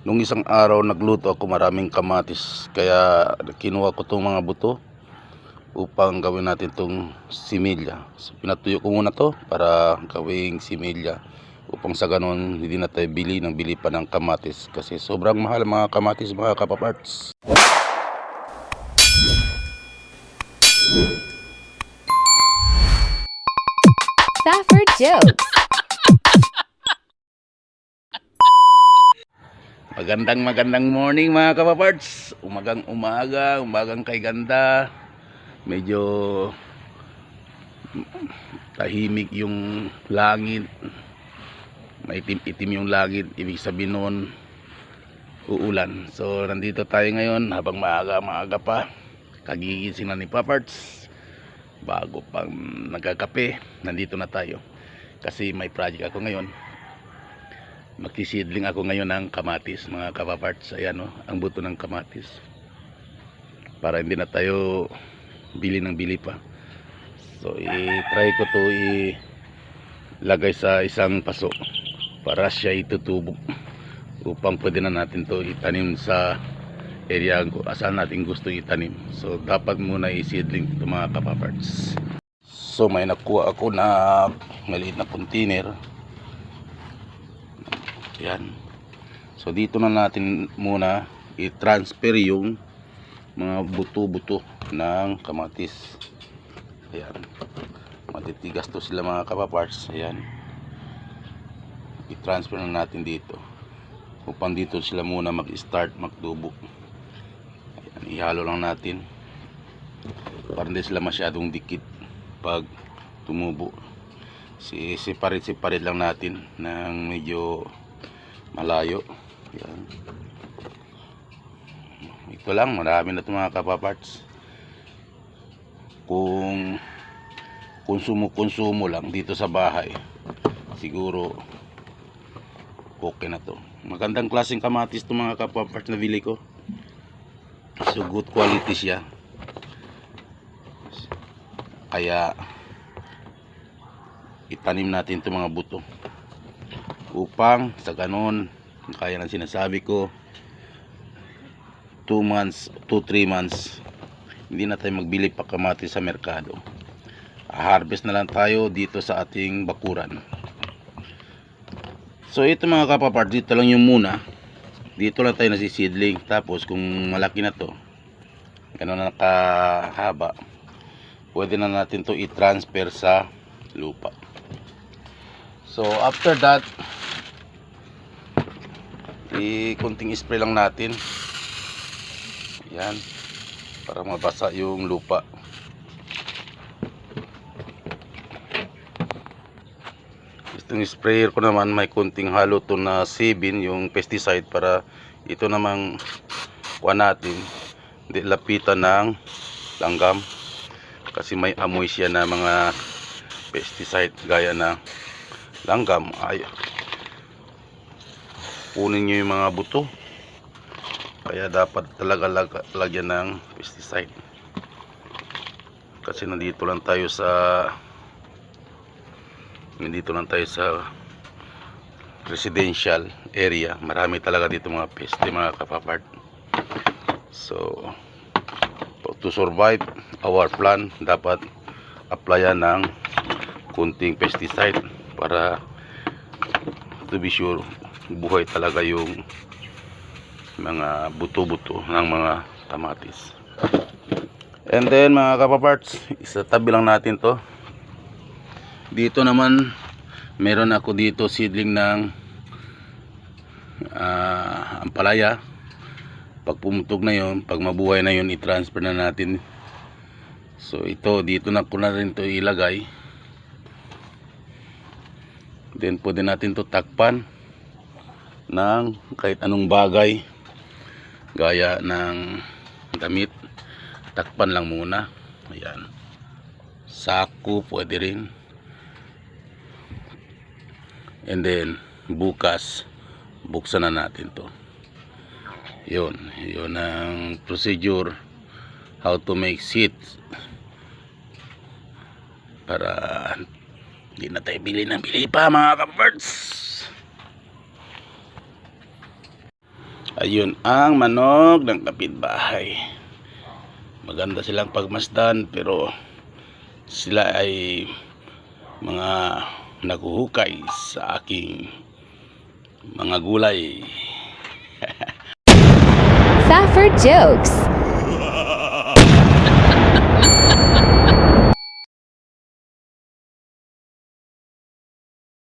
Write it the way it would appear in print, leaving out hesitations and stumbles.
Nung isang araw nagluto ako maraming kamatis, kaya kinuha ko itong mga buto upang gawin natin itong similya. So, pinatuyo ko muna to para gawing similya, upang sa ganon hindi na tayo bili pa ng kamatis, kasi sobrang mahal mga kamatis mga kapaparts. Stafford jokes. Magandang morning mga kapaparts. Umagang kay ganda. Medyo tahimik yung langit. Maitim-itim yung langit. Ibig sabihin noon uulan. So nandito tayo ngayon habang maaga pa. Kagigising na ni Paparts. Bago pang nagkakape, nandito na tayo. Kasi may project ako ngayon. Magsisidling ako ngayon ng kamatis mga kapaparts. Ayan o, ang buto ng kamatis, para hindi na tayo bili pa. So i-try ko to ilagay sa isang paso para siya itutubo, upang pwede na natin to itanim sa area ko asan natin gusto itanim. So dapat muna i-seedling ito mga kapaparts. So may nakuha ako na maliit na container. Yan. So dito na natin muna i-transfer yung mga buto-buto ng kamatis. Ayan. Matitigas to sila mga kapaparts. Ayan. I-transfer na natin dito, upang dito sila muna mag-start magtubo. Ayan. Ihalo lang natin para hindi sila masyadong dikit pag tumubo. Separate lang natin ng medyo malayo. Yan. Ito lang, marami na ito mga kapaparts. Kung konsumo lang dito sa bahay, siguro okay na to. Magandang klaseng kamatis ito mga kapaparts na bili ko. So good quality siya, kaya itanim natin itong mga buto, upang sa ganon, kaya ng sinasabi ko, 2 months to 3 months hindi na tayo magbili pa kamatis sa merkado. Harvest na lang tayo dito sa ating bakuran. So ito mga kapapart, dito lang yung muna, dito lang tayo nasisidling. Tapos kung malaki na to, gano'n na nakahaba, pwede na natin to i-transfer sa lupa. So after that, konting spray lang natin. Yan, para mabasa yung lupa. Itong sprayer ko naman may konting halo to na 7 yung pesticide, para ito namang kuha natin hindi lapitan ng langgam, kasi may amoy siya na mga pesticide gaya na langgam. Ay, kunin nyo yung mga buto, kaya dapat talaga lagyan ng pesticide. Kasi nandito lang tayo sa residential area. Marami talaga dito mga peste mga kapapart. So to survive our plan, dapat applyan ng kunting pesticide para to be sure buhay talaga yung mga buto-buto ng mga kamatis. And then mga kapaparts, isatabi lang natin to. Dito naman meron ako dito seedling ng ampalaya. Pag pumutog na yon, pag mabuhay na yon, i-transfer na natin. So ito, dito na ko na rin to ilagay. Then pwede natin to takpan ng kahit anong bagay, gaya ng damit. Takpan lang muna. Ayan, sako pwede rin. And then bukas buksan na natin to. Yun ang procedure, how to make seeds, para hindi na tayo bili pa mga kabirds. Ayun ang manok ng kapitbahay. Maganda silang pagmasdan pero sila ay mga naguhukay sa aking mga gulay. Safford Jokes.